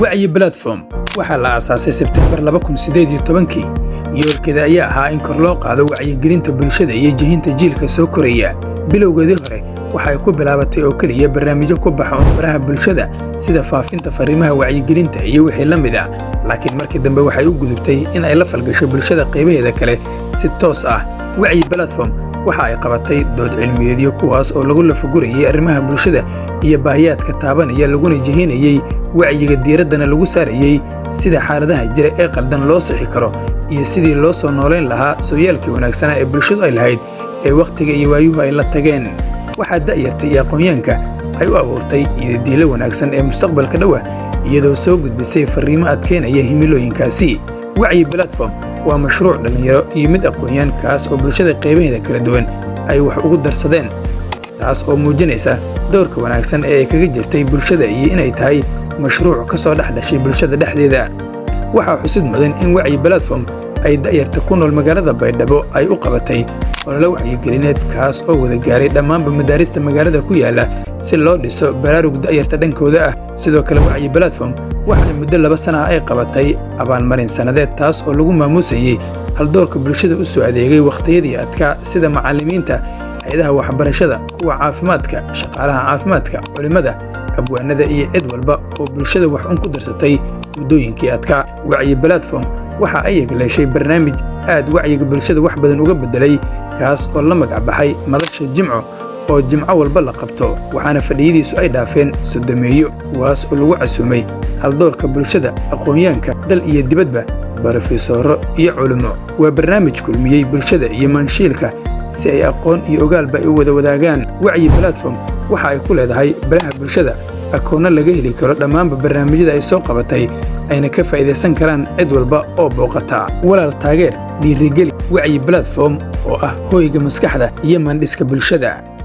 wacyi platform waxaa la aasaasay Sebtembar 2018 yoolkeeda ayaa ahaa in kor loo qaado wacyigelinta bulshada iyo jihinta jiilka soo koraya. Bilowgeedii hore waxay ku bilaabatay oo kaliya barnaamijyo ku baxa baraha bulshada sida faafinta fariimaha wacyigelinta iyo wixii la mid ah, laakiin markii dambe waxay u gudubtay in ay la falgasho bulshada qaybaheeda kale si toos ah. Wacyi platform waxa ay qabatay dood cilmiyeedyo kuwaas oo lagu lafagurayay arrimaha bulshada iyo baahiyaadka taabanaya laguna jihinayay wacyiga diiradana lagu saarayay sida xaaladaha jira ee qaldan loo sixi karo iyo sidii loo soo nooleyn lahaa sooyaalkii wanaagsan ee bulshadu ay lahayd ee waqtiga iyo waayuhu ay la tageen. waxaa da'yartay iyo aqoonyaanka ay u abuurtay diilo wanaagsan ee mustaqbalka dhow iyadoo soo gudbisay fariimo adkeynaya himilooyinkaasi. wacyi platform waa mashruuc dhalinyaro iyo mid aqoonyaan kaas oo bulshada qaybaheeda kala duwan ay wax ugu darsadeen, taas oo muujinaysa doorka wanaagsan ee ay kaga jirtay bulshada iyo inay tahay mashruuc ka soo dhexdhashay bulshada dhexdeeda. waxaa xusid mudan in wacyi platform ay da'yarta ku nool magaalada Baydhabo ay u qabatay olole wacyigelineed kaas oo wada gaaray dhammaanba madaarista magaalada ku yaala si loo dhiso baraarug da'yarta dhankooda ah. sidoo kale wacyi platform waxay muddo 2 sano ay qabatay abaalmarin sanadeed taas oo lagu maamuusayay haldoorka bulshada u soo adeegay waqtiyadii adkaa sida macallimiinta, hay'adaha waxbarashada, kuwa caafimaadka, shaqaalaha caafimaadka, culimada, abwaanada iyo cid walba oo bulshada wax ku darsatay muddooyinkii adkaa. wacyi platform waxa ay yeelashay barnaamij aad wacyiga bulshada wax badan uga bedelay kaas oo la magac baxay madasha Jimco oo Jimco walba la qabto, waxaana fadhiyadiisu ay dhaafeen 30 kuwaas oo lagu casuumay haldoorka bulshada, aqoonyaanka dal iyo dibadba, barofesoro iyo culimo. waa barnaamij kulmiyay bulshada iyo maanshiilka si ay aqoon iyo ogaalba u wada wadaagaan. wacyi platform waxa ay ku leedahay baraha bulshada akoonna laga heli karo dhammaanba barnaamijyada ay soo qabatay ayna ka faa'iideysan karaan cid walba oo booqata. walaal taageer dhiirigeli wacyi platform oo ah hoyga maskaxda iyo mandhiska bulshada.